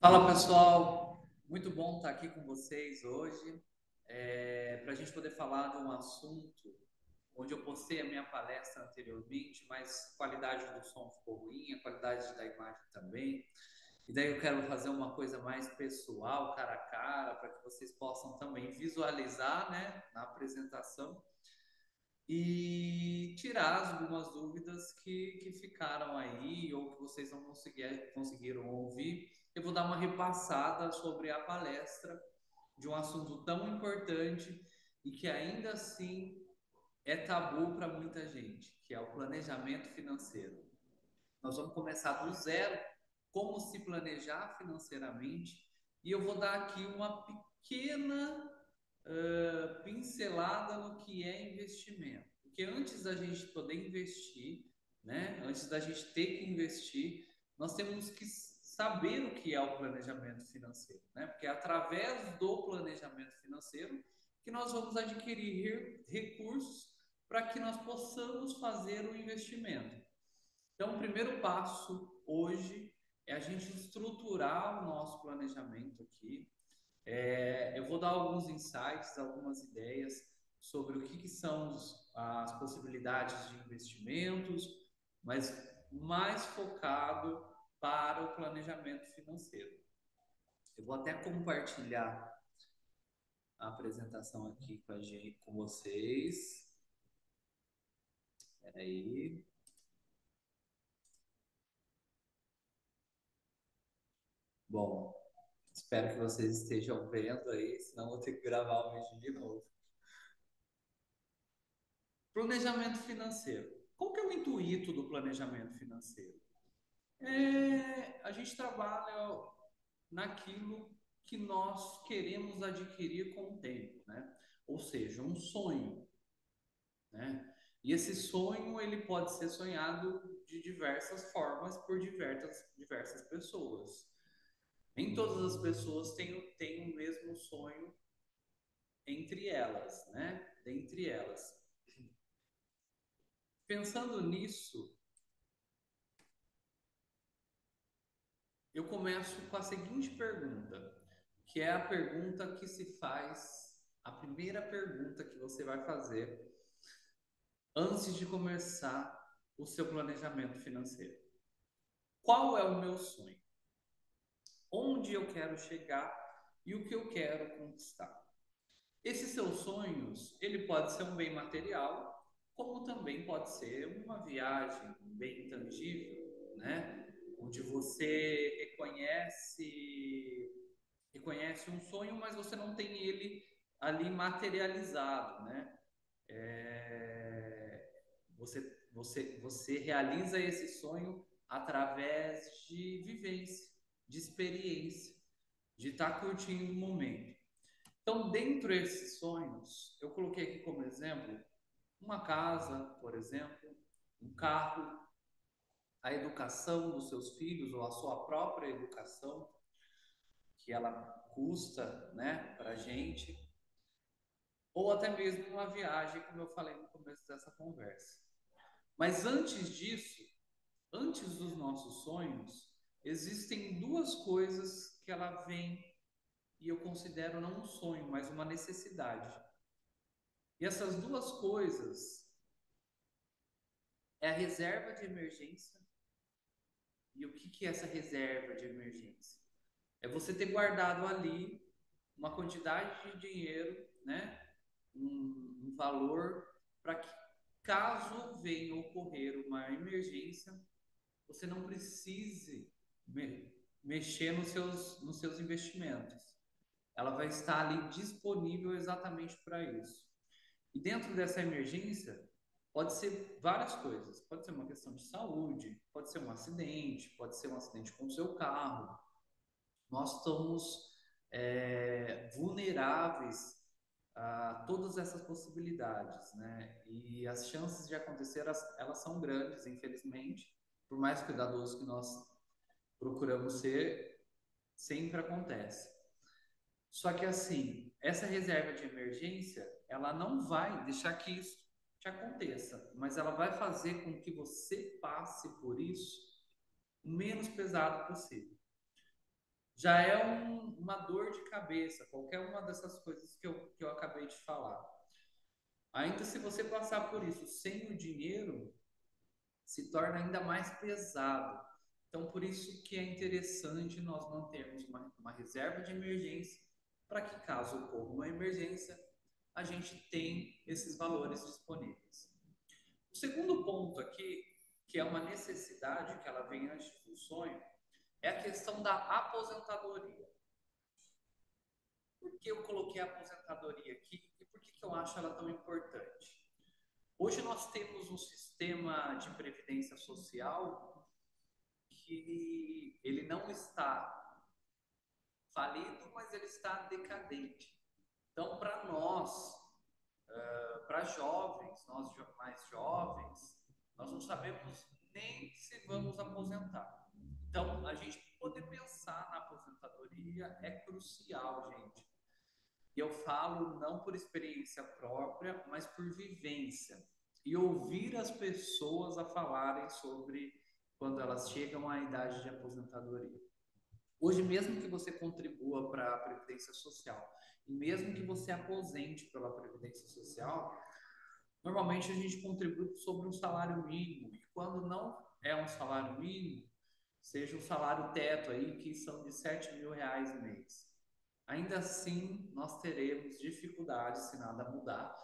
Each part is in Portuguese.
Fala pessoal, muito bom estar aqui com vocês hoje para a gente poder falar de um assunto onde eu postei a minha palestra anteriormente, mas a qualidade do som ficou ruim, a qualidade da imagem também. E daí eu quero fazer uma coisa mais pessoal, cara a cara, para que vocês possam também visualizar, né, na apresentação e tirar algumas dúvidas que ficaram aí ou que vocês não conseguiram ouvir. Eu vou dar uma repassada sobre a palestra de um assunto tão importante e que ainda assim é tabu para muita gente, que é o planejamento financeiro. Nós vamos começar do zero, como se planejar financeiramente, e eu vou dar aqui uma pequena pincelada no que é investimento. Porque antes da gente poder investir, né, antes da gente ter que investir, nós temos que saber o que é o planejamento financeiro, né? Porque é através do planejamento financeiro que nós vamos adquirir recursos para que nós possamos fazer o investimento. Então, o primeiro passo hoje é a gente estruturar o nosso planejamento aqui. Eu vou dar alguns insights, algumas ideias sobre o que são as possibilidades de investimentos, mas mais focado para o planejamento financeiro. Eu vou até compartilhar a apresentação aqui com a gente, com vocês. Espera aí. Bom, espero que vocês estejam vendo aí, senão vou ter que gravar o vídeo de novo. Planejamento financeiro. Qual que é o intuito do planejamento financeiro? A gente trabalha naquilo que nós queremos adquirir com o tempo, né? Ou seja, um sonho, né? E esse sonho ele pode ser sonhado de diversas formas por diversas pessoas. Nem todas as pessoas têm o mesmo sonho entre elas, né? Dentre elas. Pensando nisso, eu começo com a seguinte pergunta, que é a pergunta que se faz, a primeira pergunta que você vai fazer antes de começar o seu planejamento financeiro. Qual é o meu sonho? Onde eu quero chegar e o que eu quero conquistar? Esses seus sonhos, ele pode ser um bem material, como também pode ser uma viagem, um bem intangível, né? Onde você reconhece um sonho, mas você não tem ele ali materializado, né? É, você realiza esse sonho através de vivência, de experiência, de estar curtindo o momento. Então, dentro desses sonhos, eu coloquei aqui como exemplo uma casa, por exemplo, um carro, a educação dos seus filhos ou a sua própria educação, que ela custa, né, para a gente, ou até mesmo uma viagem, como eu falei no começo dessa conversa. Mas antes disso, antes dos nossos sonhos, existem duas coisas que ela vem e eu considero não um sonho, mas uma necessidade. E essas duas coisas é a reserva de emergência. E o que é essa reserva de emergência? É você ter guardado ali uma quantidade de dinheiro, né? Um valor para que caso venha ocorrer uma emergência, você não precise mexer nos seus investimentos. Ela vai estar ali disponível exatamente para isso. E dentro dessa emergência, pode ser várias coisas. Pode ser uma questão de saúde, pode ser um acidente, pode ser um acidente com o seu carro. Nós estamos vulneráveis a todas essas possibilidades, né? E as chances de acontecer, elas são grandes, infelizmente. Por mais cuidadosos que nós procuramos ser, sempre acontece. Só que assim, essa reserva de emergência, ela não vai deixar que isso te aconteça, mas ela vai fazer com que você passe por isso o menos pesado possível. já é uma dor de cabeça, qualquer uma dessas coisas que eu acabei de falar. Ainda se você passar por isso sem o dinheiro, se torna ainda mais pesado. Então, por isso que é interessante nós mantermos uma reserva de emergência, para que caso ocorra uma emergência, a gente tem esses valores disponíveis. O segundo ponto aqui, que é uma necessidade que ela vem antes do sonho, é a questão da aposentadoria. Por que eu coloquei a aposentadoria aqui e por que eu acho ela tão importante? Hoje nós temos um sistema de previdência social que ele não está falido, mas ele está decadente. Então, para nós, para jovens, nós mais jovens, nós não sabemos nem se vamos aposentar. Então, a gente poder pensar na aposentadoria é crucial, gente. E eu falo não por experiência própria, mas por vivência. E ouvir as pessoas a falarem sobre quando elas chegam à idade de aposentadoria. Hoje, mesmo que você contribua para a Previdência Social, e mesmo que você aposente pela Previdência Social, normalmente a gente contribui sobre um salário mínimo. E quando não é um salário mínimo, seja um salário teto aí, que são de R$ 7.000 mês. Ainda assim, nós teremos dificuldades se nada mudar.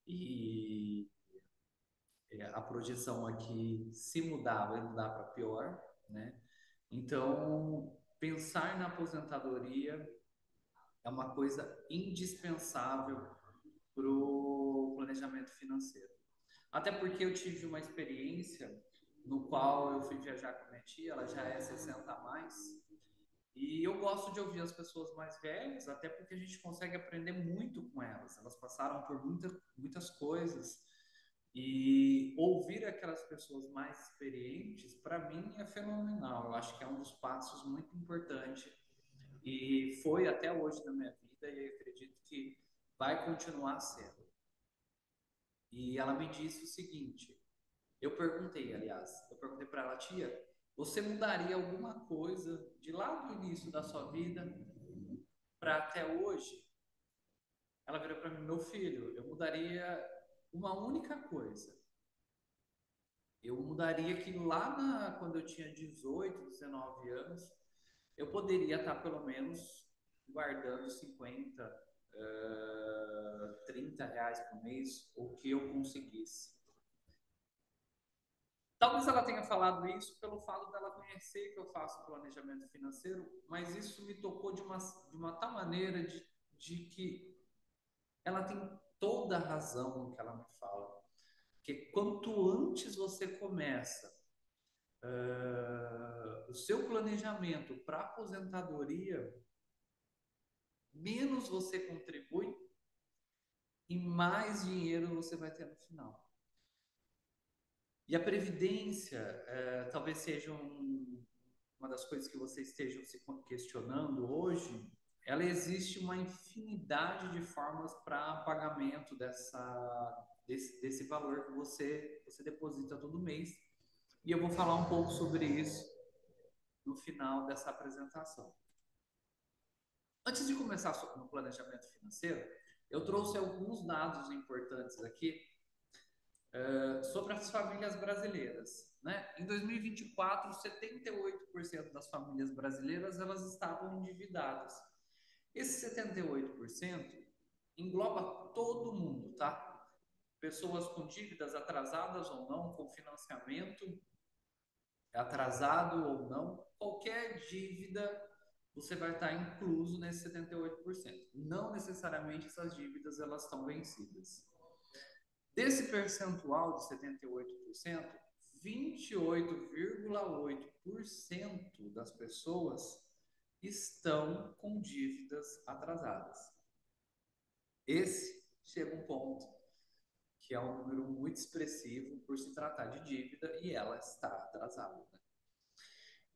E a projeção aqui, se mudar, vai mudar para pior, né? Então, pensar na aposentadoria é uma coisa indispensável para o planejamento financeiro. Até porque eu tive uma experiência no qual eu fui viajar com minha tia, ela já é 60 a mais, e eu gosto de ouvir as pessoas mais velhas, até porque a gente consegue aprender muito com elas. Elas passaram por muitas coisas, e ouvir aquelas pessoas mais experientes, para mim, é fenomenal. Eu acho que é um dos passos muito importantes e foi até hoje na minha vida e eu acredito que vai continuar sendo. E ela me disse o seguinte, eu perguntei, aliás, eu perguntei para ela, tia, você mudaria alguma coisa de lá do início da sua vida para até hoje? Ela virou para mim, meu filho, eu mudaria uma única coisa. Eu mudaria que quando eu tinha 18, 19 anos, eu poderia estar pelo menos guardando 50, R$ 30 por mês, o que eu conseguisse. Talvez ela tenha falado isso pelo fato dela conhecer que eu faço planejamento financeiro, mas isso me tocou de uma tal maneira de que ela tem toda a razão no que ela me fala. Porque quanto antes você começa o seu planejamento para aposentadoria, menos você contribui e mais dinheiro você vai ter no final. E a previdência, talvez seja uma das coisas que vocês estejam se questionando hoje, ela existe uma infinidade de formas para pagamento desse valor que você deposita todo mês. E eu vou falar um pouco sobre isso no final dessa apresentação. Antes de começar no planejamento financeiro, eu trouxe alguns dados importantes aqui sobre as famílias brasileiras. Né? Em 2024, 78% das famílias brasileiras elas estavam endividadas. Esse 78% engloba todo mundo, tá? Pessoas com dívidas atrasadas ou não, com financiamento atrasado ou não, qualquer dívida você vai estar incluso nesse 78%. Não necessariamente essas dívidas elas estão vencidas. Desse percentual de 78%, 28,8% das pessoas estão com dívidas atrasadas. Esse chega um ponto que é um número muito expressivo por se tratar de dívida e ela está atrasada. Né?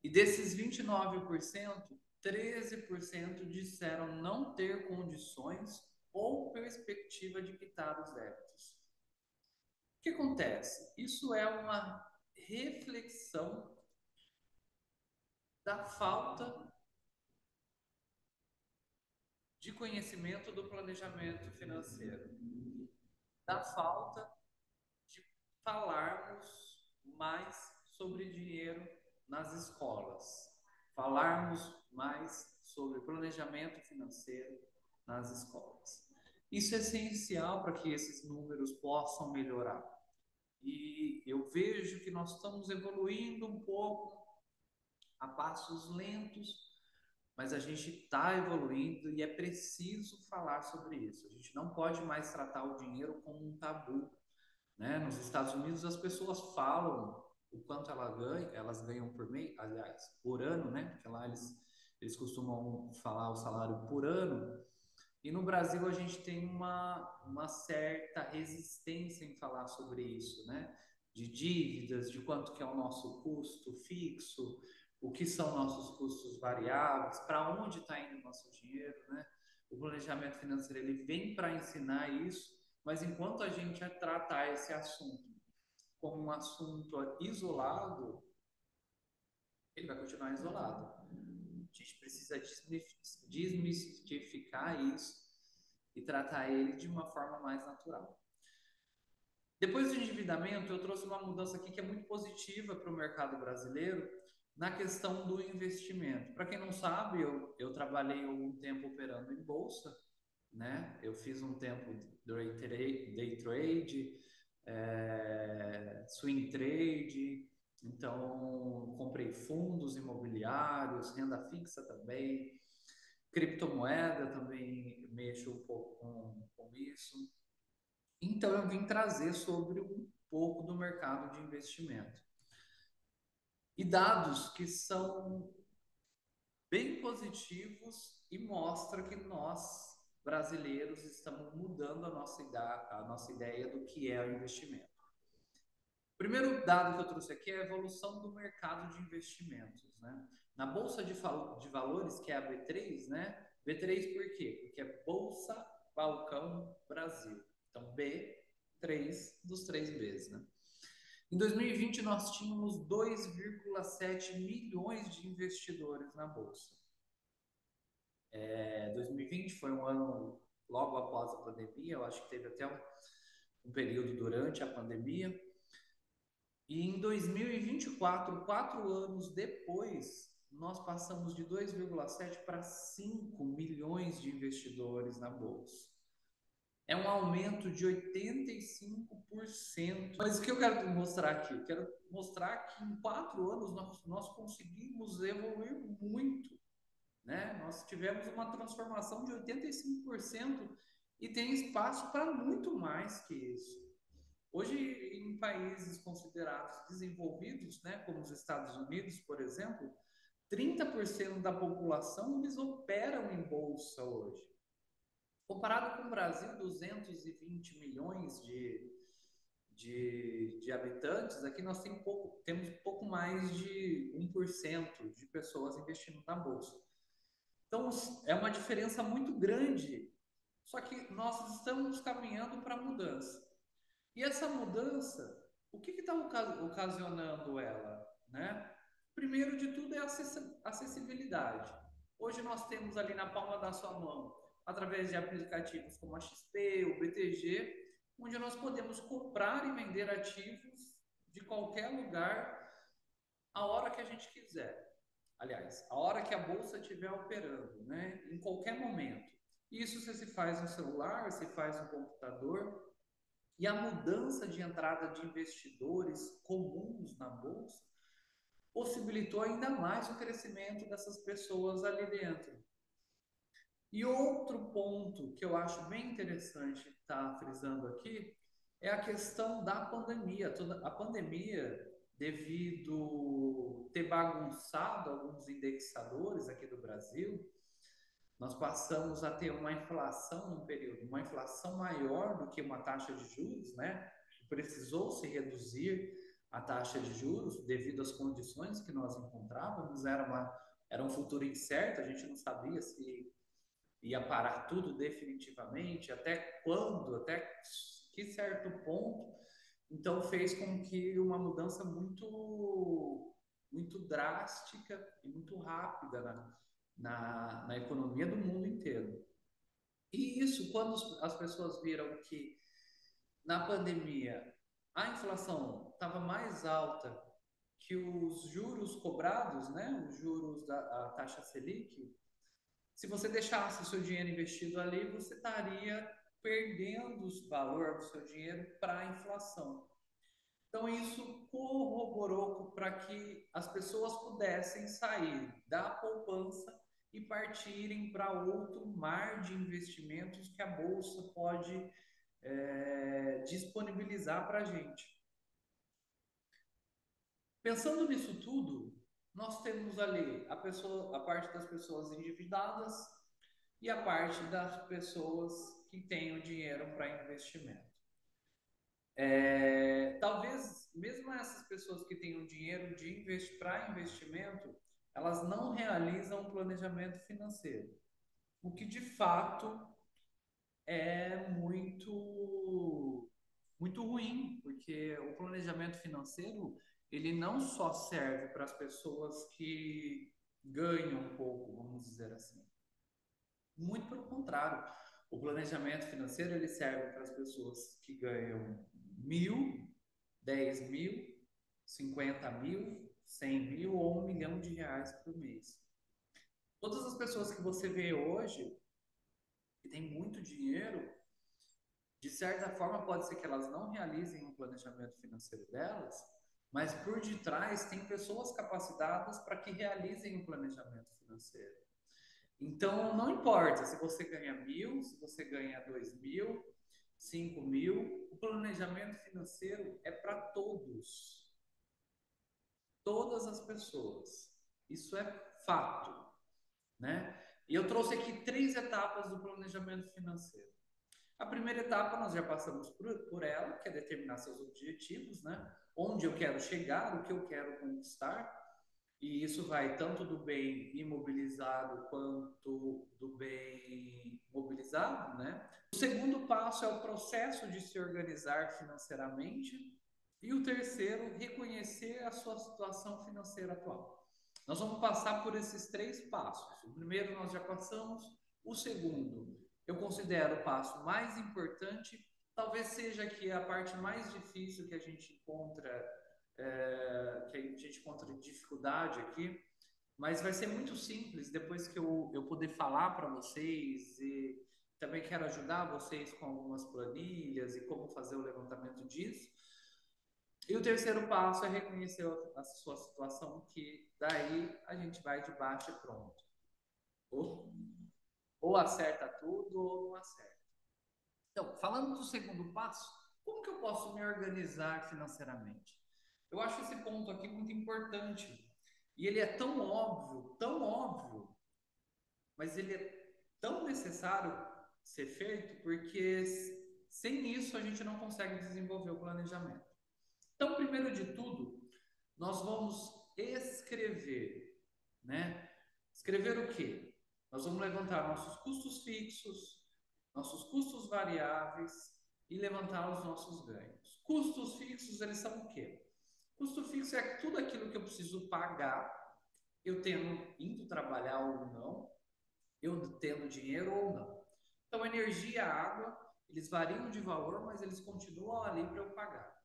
E desses 29%, 13% disseram não ter condições ou perspectiva de quitar os débitos. O que acontece? Isso é uma reflexão da falta conhecimento do planejamento financeiro, da falta de falarmos mais sobre dinheiro nas escolas, falarmos mais sobre planejamento financeiro nas escolas. Isso é essencial para que esses números possam melhorar. E eu vejo que nós estamos evoluindo um pouco a passos lentos, mas a gente está evoluindo e é preciso falar sobre isso. A gente não pode mais tratar o dinheiro como um tabu, né? Nos Estados Unidos as pessoas falam o quanto elas ganham por mês, aliás, por ano, né? Porque lá eles costumam falar o salário por ano. E no Brasil a gente tem uma certa resistência em falar sobre isso, né? De dívidas, de quanto que é o nosso custo fixo, o que são nossos custos variáveis, para onde está indo o nosso dinheiro, né? O planejamento financeiro ele vem para ensinar isso, mas enquanto a gente tratar esse assunto como um assunto isolado, ele vai continuar isolado. A gente precisa desmistificar isso e tratar ele de uma forma mais natural. Depois do endividamento, eu trouxe uma mudança aqui que é muito positiva para o mercado brasileiro na questão do investimento. Para quem não sabe, eu trabalhei algum tempo operando em bolsa, né? Eu fiz um tempo day trade, swing trade, então comprei fundos imobiliários, renda fixa também, criptomoeda também mexo um pouco com isso. Então eu vim trazer sobre um pouco do mercado de investimento. E dados que são bem positivos e mostra que nós, brasileiros, estamos mudando a nossa ideia do que é o investimento. O primeiro dado que eu trouxe aqui é a evolução do mercado de investimentos, né? Na Bolsa de Valores, que é a B3, né? B3 por quê? Porque é Bolsa Balcão Brasil. Então, B3 dos 3 Bs, né? Em 2020, nós tínhamos 2,7 milhões de investidores na Bolsa. 2020 foi um ano logo após a pandemia, eu acho que teve até um período durante a pandemia. E em 2024, 4 anos depois, nós passamos de 2,7 para 5 milhões de investidores na Bolsa. É um aumento de 85%. Mas o que eu quero mostrar aqui? Eu quero mostrar que em 4 anos nós conseguimos evoluir muito, né? Nós tivemos uma transformação de 85% e tem espaço para muito mais que isso. Hoje, em países considerados desenvolvidos, né, como os Estados Unidos, por exemplo, 30% da população eles operam em bolsa hoje. Comparado com o Brasil, 220 milhões de habitantes, aqui nós temos pouco mais de 1% de pessoas investindo na bolsa. Então, é uma diferença muito grande, só que nós estamos caminhando para a mudança. E essa mudança, o que está ocasionando ela, né? Primeiro de tudo é a acessibilidade. Hoje nós temos ali na palma da sua mão, através de aplicativos como a XP, o BTG, onde nós podemos comprar e vender ativos de qualquer lugar, a hora que a gente quiser. Aliás, a hora que a bolsa estiver operando, né? Em qualquer momento. Isso se faz no celular, se faz no computador. E a mudança de entrada de investidores comuns na bolsa possibilitou ainda mais o crescimento dessas pessoas ali dentro. E outro ponto que eu acho bem interessante estar frisando aqui é a questão da pandemia. A pandemia, devido ter bagunçado alguns indexadores aqui do Brasil, nós passamos a ter uma inflação num período, uma inflação maior do que uma taxa de juros, né? Precisou se reduzir a taxa de juros devido às condições que nós encontrávamos, era um futuro incerto, a gente não sabia se ia parar tudo definitivamente, até quando, até que certo ponto. Então fez com que uma mudança muito drástica e muito rápida na economia do mundo inteiro. E isso, quando as pessoas viram que na pandemia a inflação estava mais alta que os juros cobrados, né? Os juros da a taxa Selic, se você deixasse o seu dinheiro investido ali, você estaria perdendo o valor do seu dinheiro para a inflação. Então, isso corroborou para que as pessoas pudessem sair da poupança e partirem para outro mar de investimentos que a Bolsa pode disponibilizar para a gente. Pensando nisso tudo, nós temos ali a parte das pessoas endividadas e a parte das pessoas que têm o dinheiro para investimento. Talvez mesmo essas pessoas que têm o dinheiro para investimento, elas não realizam um planejamento financeiro, o que de fato é muito ruim, porque o planejamento financeiro ele não só serve para as pessoas que ganham um pouco, vamos dizer assim. Muito pelo contrário. O planejamento financeiro ele serve para as pessoas que ganham 1.000, 10.000, 50.000, 100.000 ou 1 milhão de reais por mês. Todas as pessoas que você vê hoje, que têm muito dinheiro, de certa forma pode ser que elas não realizem um planejamento financeiro delas, mas por detrás tem pessoas capacitadas para que realizem um planejamento financeiro. Então, não importa se você ganha 1.000, se você ganha 2.000, 5.000, o planejamento financeiro é para todos, todas as pessoas. Isso é fato, né? E eu trouxe aqui 3 etapas do planejamento financeiro. A primeira etapa nós já passamos por ela, que é determinar seus objetivos, né? Onde eu quero chegar, o que eu quero conquistar. E isso vai tanto do bem imobilizado quanto do bem mobilizado, né? O segundo passo é o processo de se organizar financeiramente. E o terceiro, reconhecer a sua situação financeira atual. Nós vamos passar por esses 3 passos. O primeiro nós já passamos, o segundo eu considero o passo mais importante, talvez seja que a parte mais difícil que a gente encontra, que a gente encontra dificuldade aqui, mas vai ser muito simples depois que eu poder falar para vocês e também quero ajudar vocês com algumas planilhas e como fazer o levantamento disso. E o terceiro passo é reconhecer a sua situação, que daí a gente vai de baixo e pronto. Ou acerta tudo ou não acerta. Então, falando do segundo passo, como que eu posso me organizar financeiramente? Eu acho esse ponto aqui muito importante. E ele é tão óbvio, mas ele é tão necessário ser feito, porque sem isso a gente não consegue desenvolver o planejamento. Então, primeiro de tudo, nós vamos escrever, né? Escrever o quê? Nós vamos levantar nossos custos fixos, nossos custos variáveis e levantar os nossos ganhos. Custos fixos, eles são o quê? Custo fixo é tudo aquilo que eu preciso pagar, eu tendo indo trabalhar ou não, eu tendo dinheiro ou não. Então, energia, água, eles variam de valor, mas eles continuam ali para eu pagar.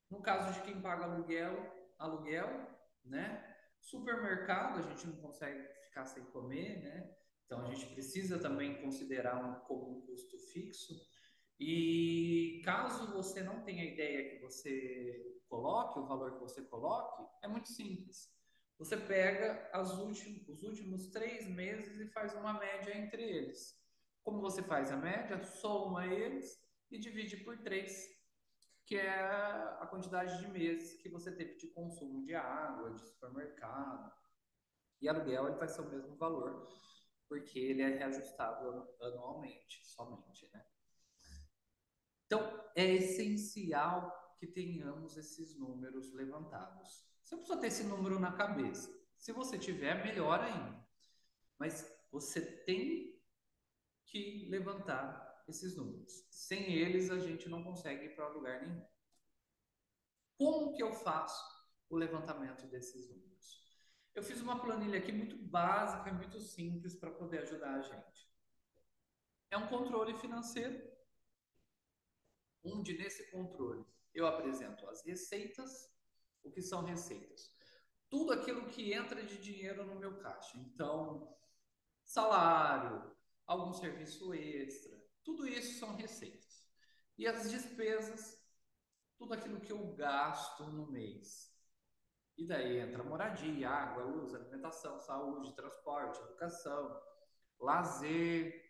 No caso de quem paga aluguel, né? Supermercado, a gente não consegue ficar sem comer, né? Então a gente precisa também considerar como um custo fixo. E caso você não tenha ideia que você coloque, o valor que você coloque, é muito simples. Você pega os últimos 3 meses e faz uma média entre eles. Como você faz a média? Soma eles e divide por 3, que é a quantidade de meses que você teve de consumo de água, de supermercado. E aluguel ele vai ser o mesmo valor, porque ele é reajustado anualmente, somente, né? Então, é essencial que tenhamos esses números levantados. Você precisa ter esse número na cabeça. Se você tiver, melhor ainda. Mas você tem que levantar esses números. Sem eles, a gente não consegue ir para lugar nenhum. Como que eu faço o levantamento desses números? Eu fiz uma planilha aqui muito básica, muito simples para poder ajudar a gente. é um controle financeiro, onde nesse controle eu apresento as receitas, o que são receitas? Tudo aquilo que entra de dinheiro no meu caixa. Então, salário, algum serviço extra, tudo isso são receitas. E as despesas, tudo aquilo que eu gasto no mês. E daí entra moradia, água, luz, alimentação, saúde, transporte, educação, lazer.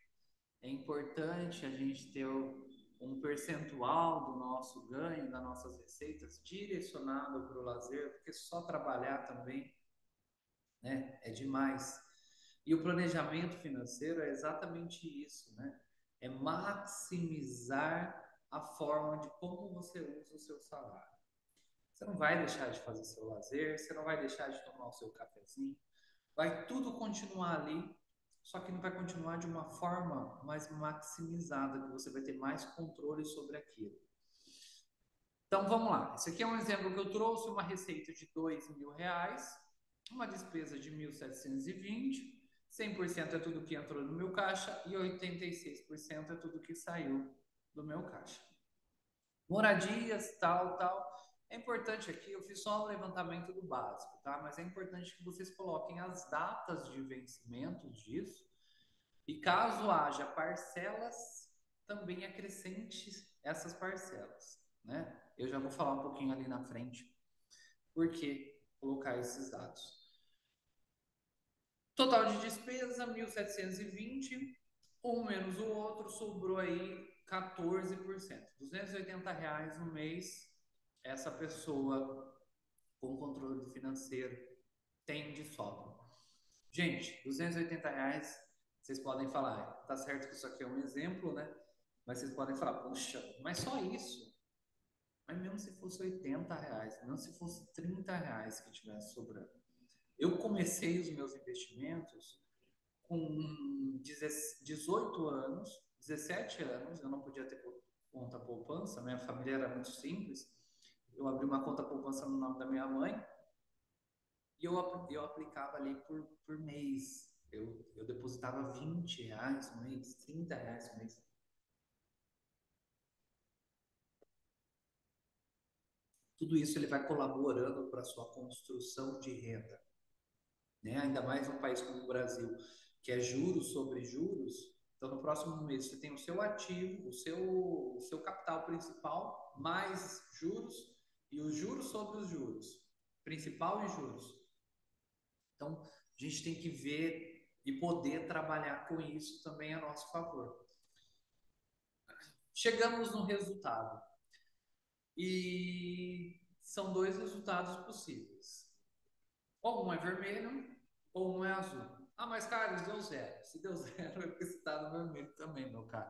É importante a gente ter um percentual do nosso ganho, das nossas receitas, direcionado para o lazer, porque só trabalhar também, né, é demais. E o planejamento financeiro é exatamente isso, né? É maximizar a forma de como você usa o seu salário. Você não vai deixar de fazer seu lazer, você não vai deixar de tomar o seu cafezinho, vai tudo continuar ali, só que não vai continuar de uma forma mais maximizada, que você vai ter mais controle sobre aquilo. Então vamos lá, esse aqui é um exemplo que eu trouxe, uma receita de R$ 2.000, uma despesa de 1.720, 100% é tudo que entrou no meu caixa e 86% é tudo que saiu do meu caixa. Moradias, tal, tal. É importante aqui, eu fiz só um levantamento do básico, tá? Mas é importante que vocês coloquem as datas de vencimento disso e caso haja parcelas, também acrescente essas parcelas, né? Eu já vou falar um pouquinho ali na frente por que colocar esses dados. Total de despesa, 1.720, um menos o outro, sobrou aí 14%. R$ 280 no mês, essa pessoa com controle financeiro tem de sobra. Gente, R$ 280, vocês podem falar, tá certo que isso aqui é um exemplo, né? Mas vocês podem falar, puxa, mas só isso? Mas mesmo se fosse R$ 80, mesmo se fosse R$ 30 que tivesse sobrando. Eu comecei os meus investimentos com 18 anos, 17 anos, eu não podia ter conta poupança, minha família era muito simples. Eu abri uma conta poupança no nome da minha mãe e eu aplicava ali por mês. Eu depositava R$ 20 no mês, R$ 30 no mês. Tudo isso ele vai colaborando para a sua construção de renda, né? Ainda mais um país como o Brasil, que é juros sobre juros. Então, no próximo mês, você tem o seu ativo, o seu capital principal, mais juros e os juros sobre os juros, principal e juros. Então, a gente tem que ver e poder trabalhar com isso também a nosso favor. Chegamos no resultado. E são dois resultados possíveis. Ou um é vermelho, ou um é azul. Ah, mas Carlos, deu zero. Se deu zero, é porque você está no vermelho também, meu caro.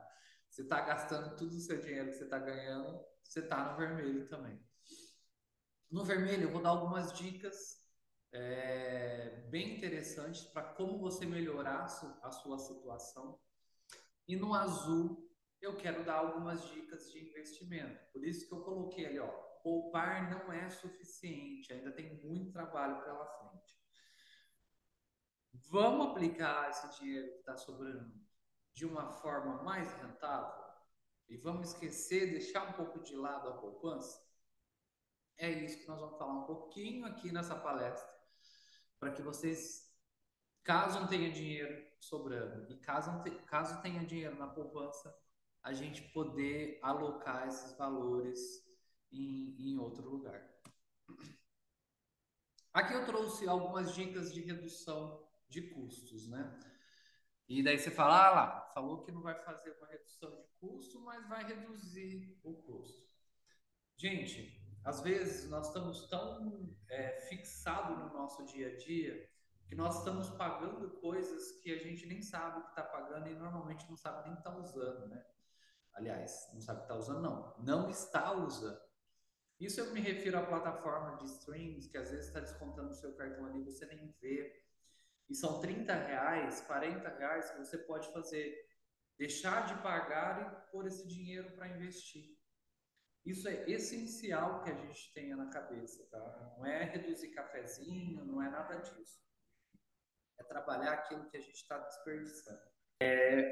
Você está gastando todo o seu dinheiro que você está ganhando, você está no vermelho também. No vermelho, eu vou dar algumas dicas bem interessantes para como você melhorar a sua situação. E no azul, eu quero dar algumas dicas de investimento. Por isso que eu coloquei ali, ó, poupar não é suficiente, ainda tem muito trabalho pela frente. Vamos aplicar esse dinheiro que está sobrando de uma forma mais rentável? E vamos esquecer, deixar um pouco de lado a poupança? É isso que nós vamos falar um pouquinho aqui nessa palestra, para que vocês, caso não tenha dinheiro sobrando e caso tenha dinheiro na poupança, a gente poder alocar esses valores em outro lugar. Aqui eu trouxe algumas dicas de redução de custos, né? E daí você fala, ah lá, falou que não vai fazer uma redução de custo, mas vai reduzir o custo. Gente, às vezes nós estamos tão fixados no nosso dia a dia que nós estamos pagando coisas que a gente nem sabe que está pagando e normalmente não sabe nem que está usando, né? Aliás, não sabe que está usando, não. Não está usando. Isso eu me refiro à plataforma de streams, que às vezes está descontando o seu cartão ali, você nem vê. E são R$ 30, R$ 40 que você pode fazer. Deixar de pagar e pôr esse dinheiro para investir. Isso é essencial que a gente tenha na cabeça, tá? Não é reduzir cafezinho, não é nada disso. É trabalhar aquilo que a gente está desperdiçando.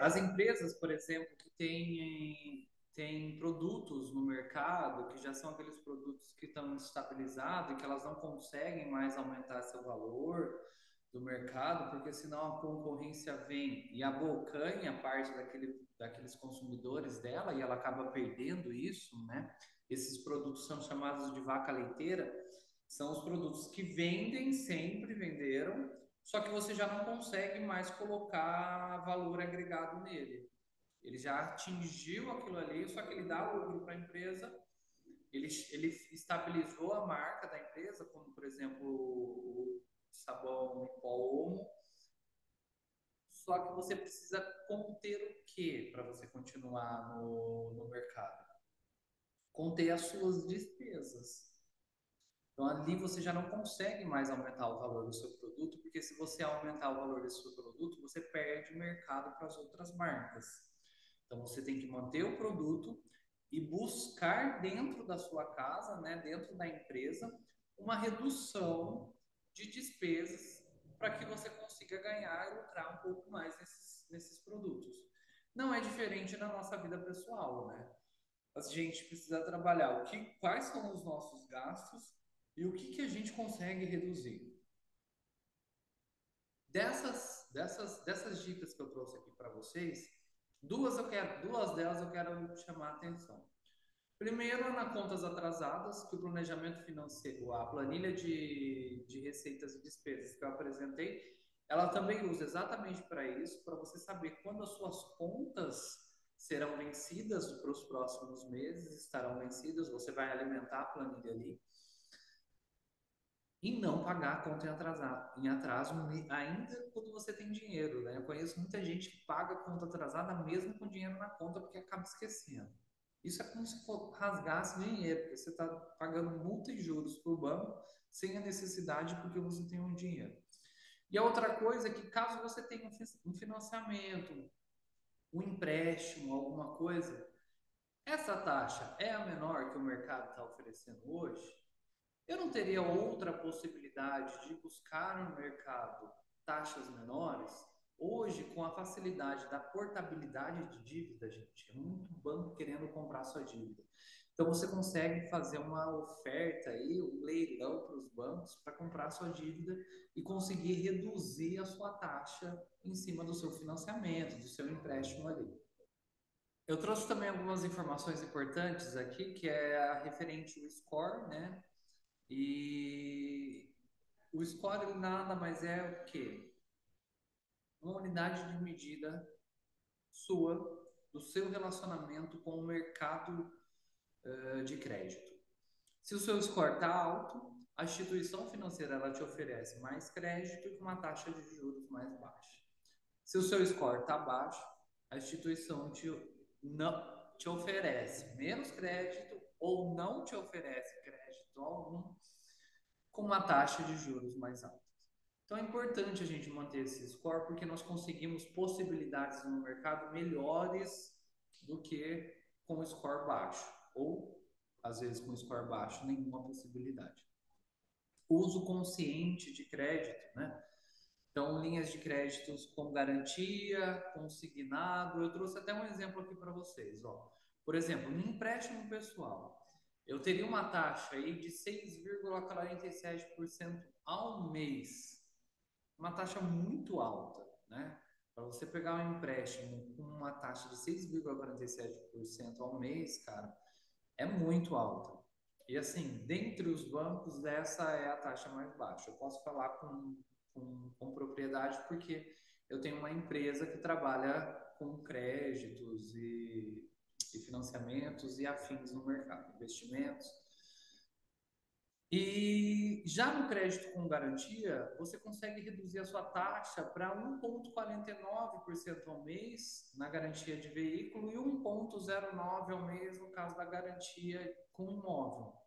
As empresas, por exemplo, que têm produtos no mercado, que já são aqueles produtos que estão estabilizados e que elas não conseguem mais aumentar seu valor do mercado, porque senão a concorrência vem e abocanha parte daqueles consumidores dela e ela acaba perdendo isso, né? Esses produtos são chamados de vaca leiteira, são os produtos que vendem, sempre venderam, só que você já não consegue mais colocar valor agregado nele. Ele já atingiu aquilo ali, só que ele dá lucro para a empresa, ele estabilizou a marca da empresa, como por exemplo o sabão em pó Omo, só que você precisa conter o que para você continuar no mercado? Conter as suas despesas. Então, ali você já não consegue mais aumentar o valor do seu produto, porque se você aumentar o valor do seu produto, você perde mercado para as outras marcas. Então, você tem que manter o produto e buscar dentro da sua casa, né, dentro da empresa, uma redução de despesas para que você consiga ganhar e lucrar um pouco mais nesses produtos. Não é diferente na nossa vida pessoal, né? A gente precisa trabalhar quais são os nossos gastos e o que a gente consegue reduzir. Dessas dicas que eu trouxe aqui para vocês, duas delas eu quero chamar a atenção. Primeiro, na contas atrasadas, que o planejamento financeiro, a planilha de receitas e despesas que eu apresentei, ela também usa exatamente para isso, para você saber quando as suas contas serão vencidas para os próximos meses, estarão vencidas, você vai alimentar a planilha ali e não pagar a conta em atraso, ainda quando você tem dinheiro, né? Eu conheço muita gente que paga a conta atrasada mesmo com dinheiro na conta porque acaba esquecendo. Isso é como se rasgasse dinheiro, porque você está pagando multa e juros para o banco sem a necessidade porque você tem um dinheiro. E a outra coisa é que caso você tenha um financiamento, um empréstimo, alguma coisa, essa taxa é a menor que o mercado está oferecendo hoje? Eu não teria outra possibilidade de buscar no mercado taxas menores? Hoje, com a facilidade da portabilidade de dívida, gente, é muito banco querendo comprar sua dívida. Então, você consegue fazer uma oferta aí, um leilão para os bancos para comprar sua dívida e conseguir reduzir a sua taxa em cima do seu financiamento, do seu empréstimo ali. Eu trouxe também algumas informações importantes aqui, que é a referente ao score, né? E o score ele nada mais é o quê? Uma unidade de medida sua, do seu relacionamento com o mercado de crédito. Se o seu score está alto, a instituição financeira ela te oferece mais crédito e com uma taxa de juros mais baixa. Se o seu score está baixo, a instituição te oferece menos crédito ou não te oferece crédito algum com uma taxa de juros mais alta. Então é importante a gente manter esse score porque nós conseguimos possibilidades no mercado melhores do que com o score baixo ou às vezes com o score baixo nenhuma possibilidade. Uso consciente de crédito, né? Então linhas de créditos com garantia, consignado. Eu trouxe até um exemplo aqui para vocês, ó. Por exemplo, no empréstimo pessoal, eu teria uma taxa aí de 6,47% ao mês, uma taxa muito alta, né? Para você pegar um empréstimo com uma taxa de 6,47% ao mês, cara, é muito alta. E assim, dentre os bancos, essa é a taxa mais baixa. Eu posso falar com propriedade porque eu tenho uma empresa que trabalha com créditos e financiamentos e afins no mercado, investimentos. E já no crédito com garantia, você consegue reduzir a sua taxa para 1,49% ao mês na garantia de veículo e 1,09% ao mês no caso da garantia com imóvel.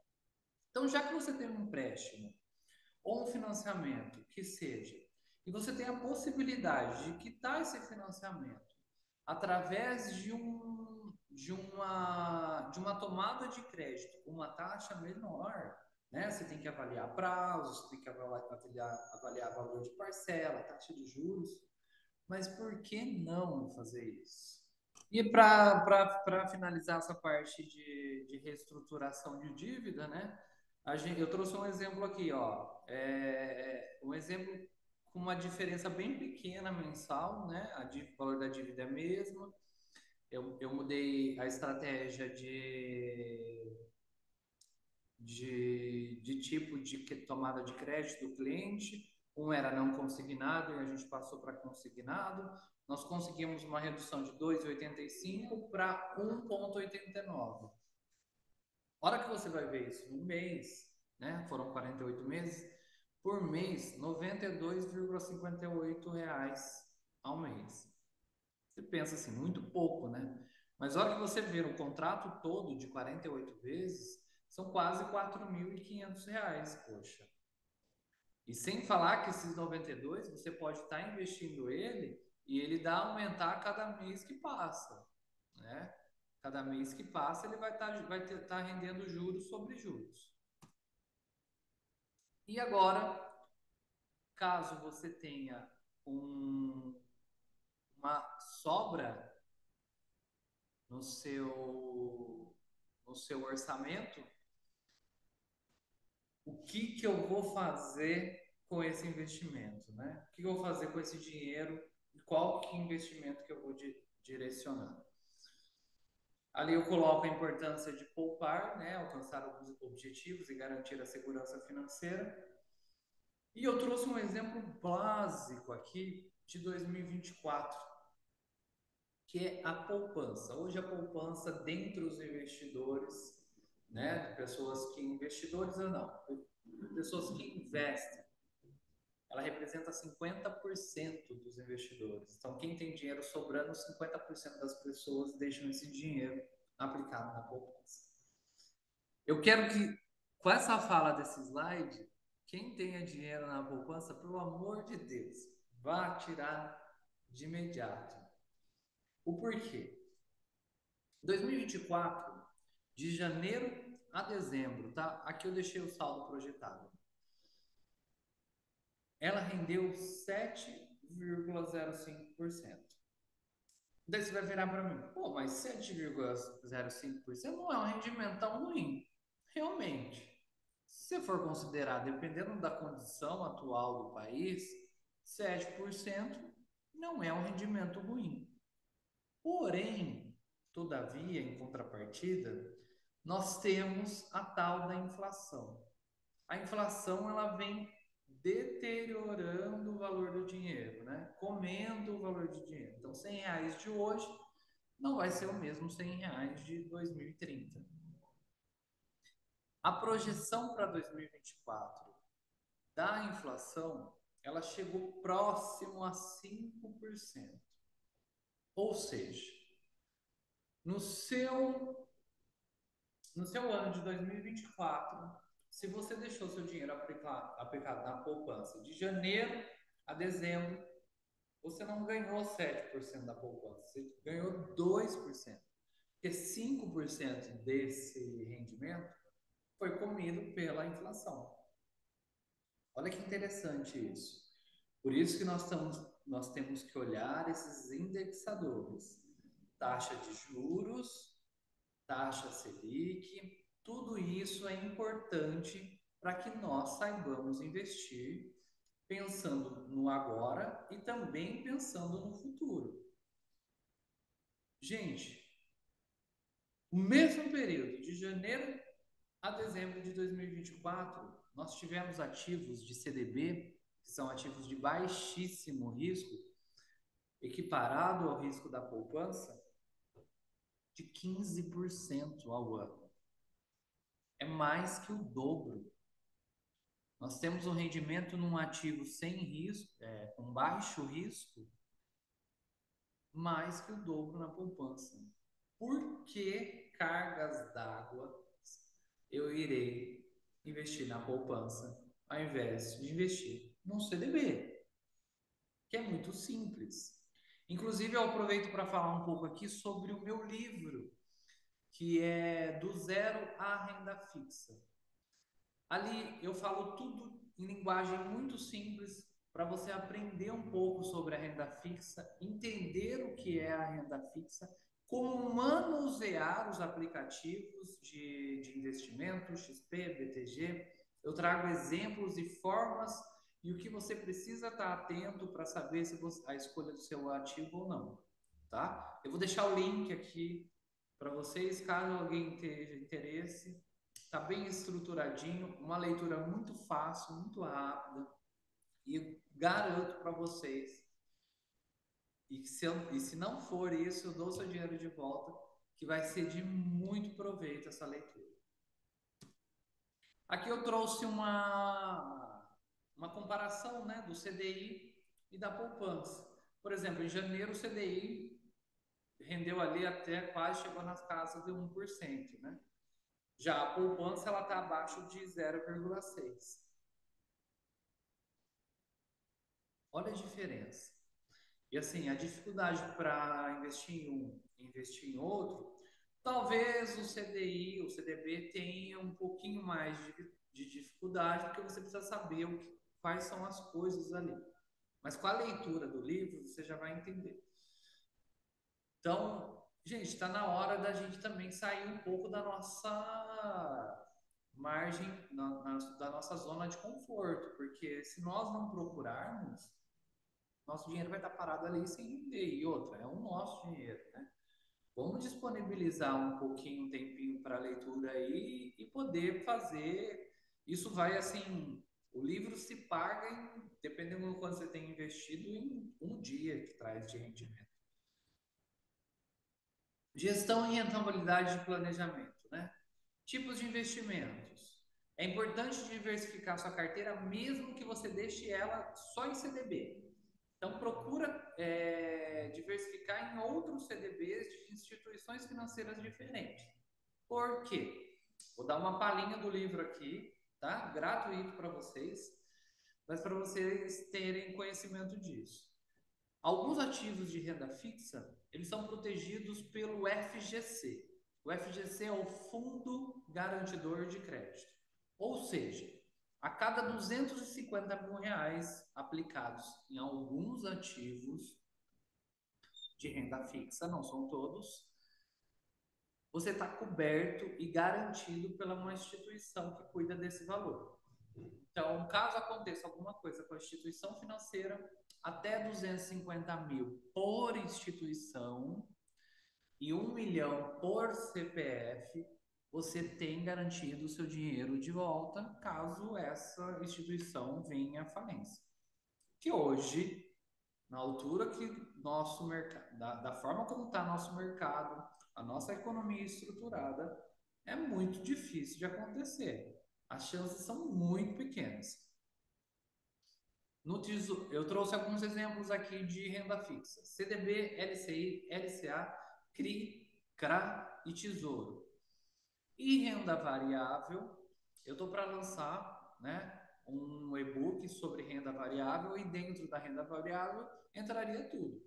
Então, já que você tem um empréstimo ou um financiamento que seja, e você tem a possibilidade de quitar esse financiamento através de uma tomada de crédito com uma taxa menor, né? Você tem que avaliar prazos, você tem que avaliar valor de parcela, taxa de juros. Mas por que não fazer isso? E para finalizar essa parte de reestruturação de dívida, né? Eu trouxe um exemplo aqui, ó. Um exemplo com uma diferença bem pequena mensal, né? O valor da dívida é a mesma. Eu mudei a estratégia de tipo de tomada de crédito do cliente. Um era não consignado e a gente passou para consignado. Nós conseguimos uma redução de 2,85 para 1,89. A hora que você vai ver isso no mês, né? Foram 48 meses, por mês, R$ 92,58 ao mês. Você pensa assim, muito pouco, né? Mas a hora que você vê o contrato todo de 48 vezes, são quase R$ 4.500, poxa. E sem falar que esses 92, você pode estar investindo ele e ele dá aumentar a cada mês que passa, né? Cada mês que passa, ele vai estar rendendo juros sobre juros. E agora, caso você tenha uma sobra no seu orçamento, o que que eu vou fazer com esse investimento, né? O que eu vou fazer com esse dinheiro e qual que investimento que eu vou direcionar? Ali eu coloco a importância de poupar, né? Alcançar alguns objetivos e garantir a segurança financeira. E eu trouxe um exemplo básico aqui de 2024, que é a poupança. Hoje a poupança dentre os investidores, né, investidores ou não, pessoas que investem, ela representa 50% dos investidores. Então, quem tem dinheiro sobrando, 50% das pessoas deixam esse dinheiro aplicado na poupança. Eu quero que, com essa fala desse slide, quem tenha dinheiro na poupança, pelo amor de Deus, vá tirar de imediato. O porquê? 2024, de janeiro a dezembro, tá? Aqui eu deixei o saldo projetado. Ela rendeu 7,05%. Daí você vai virar para mim, pô, mas 7,05% não é um rendimento tão ruim. Realmente, se você for considerar, dependendo da condição atual do país, 7% não é um rendimento ruim. Porém, todavia, em contrapartida, nós temos a tal da inflação. A inflação ela vem deteriorando o valor do dinheiro, né? Comendo o valor do dinheiro. Então, R$ 100 de hoje não vai ser o mesmo R$ 100 de 2030. A projeção para 2024 da inflação, ela chegou próximo a 5%. Ou seja, no seu, no seu ano de 2024, se você deixou seu dinheiro aplicado na poupança de janeiro a dezembro, você não ganhou 7% da poupança, você ganhou 2%. Porque 5% desse rendimento foi comido pela inflação. Olha que interessante isso. Por isso que nós temos que olhar esses indexadores. Taxa de juros, taxa Selic, tudo isso é importante para que nós saibamos investir pensando no agora e também pensando no futuro. Gente, o mesmo período, de janeiro a dezembro de 2024, nós tivemos ativos de CDB, que são ativos de baixíssimo risco, equiparado ao risco da poupança, de 15% ao ano. É mais que o dobro. Nós temos um rendimento num ativo sem risco, com baixo risco, mais que o dobro na poupança. Por que cargas d'água eu irei investir na poupança ao invés de investir num CDB? Que é muito simples. Inclusive, eu aproveito para falar um pouco aqui sobre o meu livro, que é Do Zero à Renda Fixa. Ali eu falo tudo em linguagem muito simples para você aprender um pouco sobre a renda fixa, entender o que é a renda fixa, como manusear os aplicativos de investimento, XP, BTG. Eu trago exemplos e formas e o que você precisa estar atento para saber se você, a escolha do seu ativo ou não, tá? Eu vou deixar o link aqui para vocês, caso alguém tenha interesse. Tá bem estruturadinho, uma leitura muito fácil, muito rápida. E garanto para vocês, e se não for isso, eu dou seu dinheiro de volta, que vai ser de muito proveito essa leitura. Aqui eu trouxe uma comparação, né, do CDI e da poupança. Por exemplo, em janeiro o CDI rendeu ali até quase chegou nas casas de 1%, né? Já a poupança ela está abaixo de 0,6%. Olha a diferença. E assim, a dificuldade para investir em um e investir em outro, talvez o CDI, o CDB tenha um pouquinho mais de dificuldade, porque você precisa saber quais são as coisas ali. Mas com a leitura do livro, você já vai entender. Então, gente, está na hora da gente também sair um pouco da nossa margem, da nossa zona de conforto, porque se nós não procurarmos, nosso dinheiro vai estar parado ali sem render. E outra, é o nosso dinheiro, né? Vamos disponibilizar um pouquinho, um tempinho para leitura aí e poder fazer. Isso vai assim, o livro se paga dependendo do quanto você tem investido, em um dia que traz de rendimento. Gestão e rentabilidade de planejamento, né? Tipos de investimentos. É importante diversificar sua carteira, mesmo que você deixe ela só em CDB. Então, procura diversificar em outros CDBs de instituições financeiras diferentes. Por quê? Vou dar uma palhinha do livro aqui, tá? Gratuito para vocês, mas para vocês terem conhecimento disso. Alguns ativos de renda fixa, eles são protegidos pelo FGC. O FGC é o Fundo Garantidor de Crédito. Ou seja, a cada 250 mil reais aplicados em alguns ativos de renda fixa, não são todos, você está coberto e garantido pela uma instituição que cuida desse valor. Então, caso aconteça alguma coisa com a instituição financeira, até 250 mil por instituição e 1 milhão por CPF, você tem garantido o seu dinheiro de volta caso essa instituição venha à falência. Que hoje, na altura que nosso mercado, da forma como está nosso mercado, a nossa economia estruturada, é muito difícil de acontecer. As chances são muito pequenas. No tesouro, eu trouxe alguns exemplos aqui de renda fixa: CDB, LCI, LCA, CRI, CRA e Tesouro. E renda variável, eu estou para lançar, né, um e-book sobre renda variável, e dentro da renda variável entraria tudo: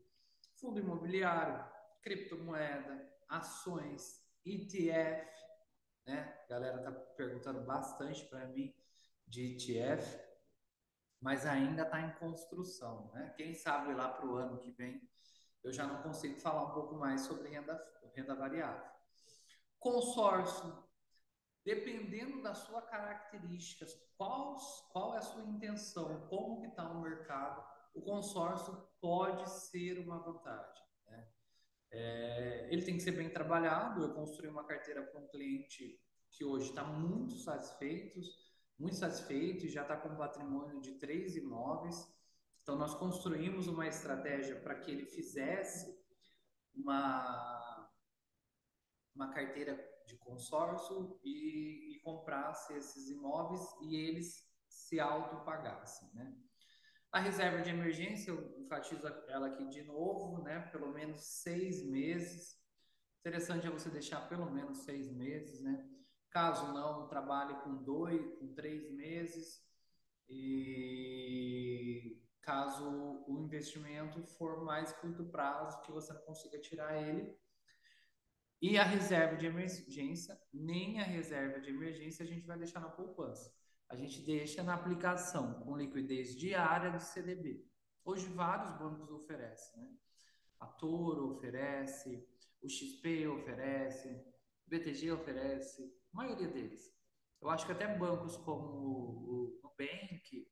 fundo imobiliário, criptomoeda, ações, ETF, né? A galera tá perguntando bastante para mim de ETF, mas ainda está em construção, né? Quem sabe lá para o ano que vem eu já não consigo falar um pouco mais sobre renda variável. Consórcio, dependendo das suas características, qual é a sua intenção, como que está o mercado, o consórcio pode ser uma vantagem, né? Ele tem que ser bem trabalhado. Eu construí uma carteira para um cliente que hoje está muito satisfeito e já está com um patrimônio de 3 imóveis. Então, nós construímos uma estratégia para que ele fizesse uma carteira de consórcio e comprasse esses imóveis e eles se autopagassem, né? A reserva de emergência, eu enfatizo ela aqui de novo, né? Pelo menos 6 meses. Interessante é você deixar pelo menos 6 meses, né? Caso não, trabalhe com 2, com 3 meses. E caso o investimento for mais curto prazo, que você não consiga tirar ele. E a reserva de emergência, nem a reserva de emergência a gente vai deixar na poupança. a gente deixa na aplicação com liquidez diária do CDB. Hoje vários bancos oferecem, né? A Toro oferece, o XP oferece, o BTG oferece, a maioria deles. Eu acho que até bancos como o Nubank,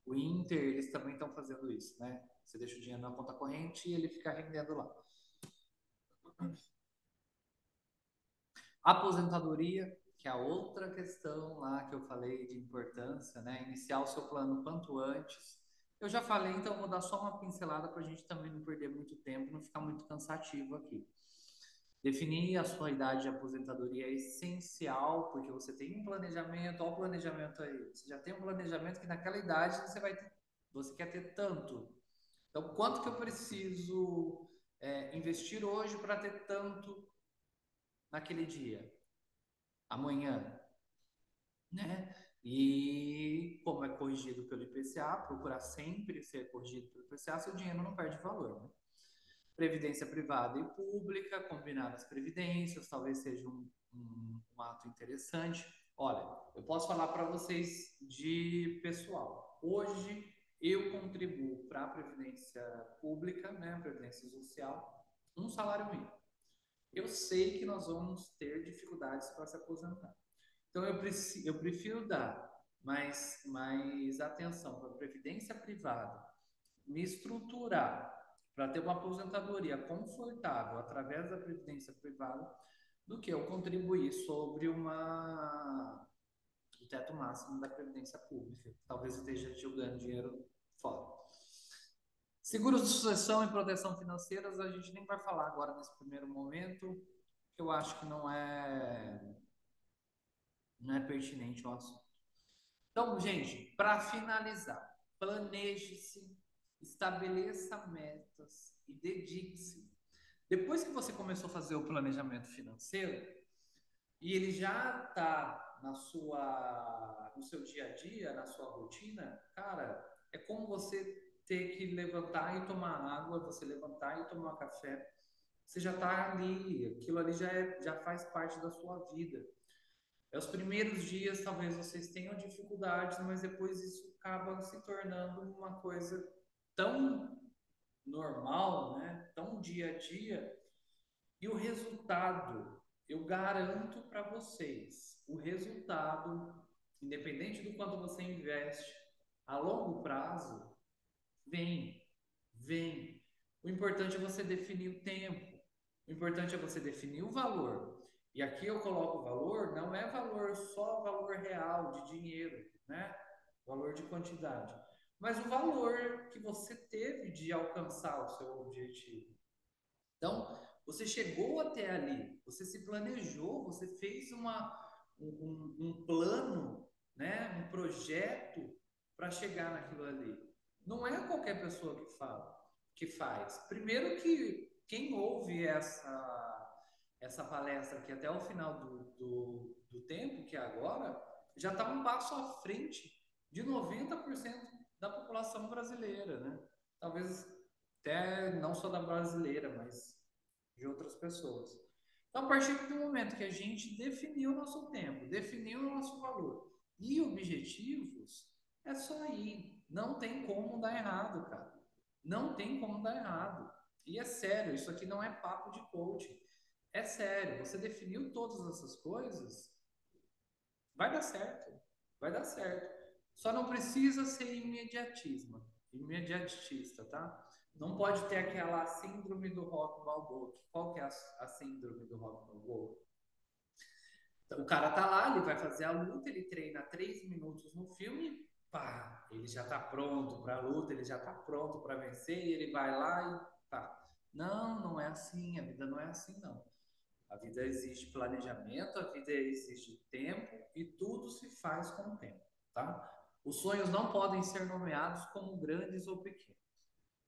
o Inter, eles também estão fazendo isso, né? Você deixa o dinheiro na conta corrente e ele fica rendendo lá. Aposentadoria, que é a outra questão lá que eu falei de importância, né? Iniciar o seu plano quanto antes. Eu já falei, então vou dar só uma pincelada para a gente também não perder muito tempo, não ficar muito cansativo aqui. Definir a sua idade de aposentadoria é essencial, porque você tem um planejamento, olha o planejamento aí. Você já tem um planejamento que naquela idade você quer ter tanto. Então, quanto que eu preciso investir hoje para ter tanto naquele dia, amanhã, né? E como é corrigido pelo IPCA, procurar sempre ser corrigido pelo IPCA, seu dinheiro não perde valor, né? Previdência privada e pública, combinar as previdências, talvez seja um ato interessante. Olha, eu posso falar para vocês de pessoal. Hoje eu contribuo para a Previdência Pública, né, Previdência Social, um salário mínimo. Eu sei que nós vamos ter dificuldades para se aposentar. Então, eu prefiro dar mais atenção para a previdência privada, me estruturar para ter uma aposentadoria confortável através da previdência privada, do que eu contribuir sobre o teto máximo da previdência pública. Talvez eu esteja jogando dinheiro fora. Seguros de sucessão e proteção financeiras, a gente nem vai falar agora nesse primeiro momento, que eu acho que não é pertinente o assunto. Então, gente, para finalizar, planeje-se, estabeleça metas e dedique-se. Depois que você começou a fazer o planejamento financeiro e ele já está no seu dia a dia, na sua rotina, cara, é como você ter que levantar e tomar água, você levantar e tomar café. Você já está ali, aquilo ali já faz parte da sua vida. Os primeiros dias talvez vocês tenham dificuldades, mas depois isso acaba se tornando uma coisa tão normal, né? Tão dia a dia. E o resultado, eu garanto para vocês, o resultado, independente do quanto você investe, a longo prazo, vem, vem. O importante é você definir o tempo. O importante é você definir o valor. E aqui eu coloco o valor, não é valor só valor real de dinheiro, né? Valor de quantidade. Mas o valor que você teve de alcançar o seu objetivo. Então, você chegou até ali, você se planejou, você fez um plano, né? Um projeto para chegar naquilo ali. Não é qualquer pessoa que faz. Primeiro que quem ouve essa palestra aqui até o final do tempo, que é agora, já está um passo à frente de 90% da população brasileira, né? Talvez até não só da brasileira, mas de outras pessoas. Então, a partir do momento que a gente definiu o nosso tempo, definiu o nosso valor e objetivos, é só ir. Não tem como dar errado, cara. Não tem como dar errado. E é sério, isso aqui não é papo de coaching. É sério, você definiu todas essas coisas, vai dar certo. Vai dar certo. Só não precisa ser imediatista, tá? Não pode ter aquela síndrome do rock balboa. Qual que é a síndrome do rock balboa? Então, o cara tá lá, ele vai fazer a luta, ele treina 3 minutos no filme, pá, ele já tá pronto para a luta, ele já tá pronto para vencer, e ele vai lá e pá. Não, não é assim, a vida não é assim, não. A vida exige planejamento, a vida exige tempo e tudo se faz com o tempo, tá? Os sonhos não podem ser nomeados como grandes ou pequenos.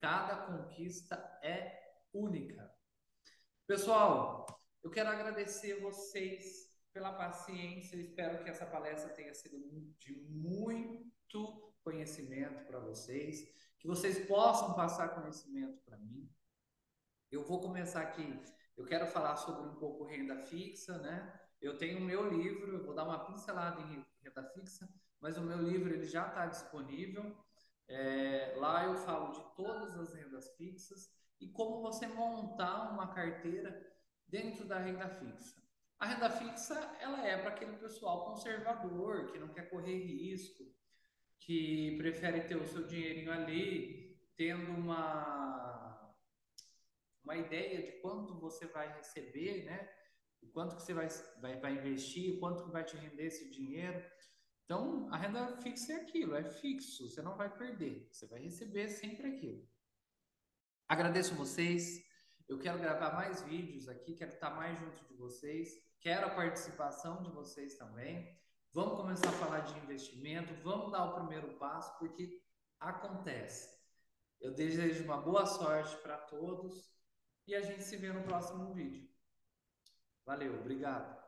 Cada conquista é única. Pessoal, eu quero agradecer vocês pela paciência. Eu espero que essa palestra tenha sido de muito conhecimento para vocês, que vocês possam passar conhecimento para mim. Eu vou começar aqui. Eu quero falar sobre um pouco renda fixa, né? Eu tenho o meu livro, eu vou dar uma pincelada em renda fixa, mas o meu livro ele já está disponível. Lá eu falo de todas as rendas fixas e como você montar uma carteira dentro da renda fixa. A renda fixa, ela é para aquele pessoal conservador, que não quer correr risco, que prefere ter o seu dinheirinho ali, tendo uma ideia de quanto você vai receber, né? O quanto que você vai investir, o quanto que vai te render esse dinheiro. Então, a renda fixa é aquilo, é fixo, você não vai perder, você vai receber sempre aquilo. Agradeço vocês, eu quero gravar mais vídeos aqui, quero estar mais junto de vocês, quero a participação de vocês também. Vamos começar a falar de investimento, vamos dar o primeiro passo, porque acontece. Eu desejo uma boa sorte para todos e a gente se vê no próximo vídeo. Valeu, obrigado.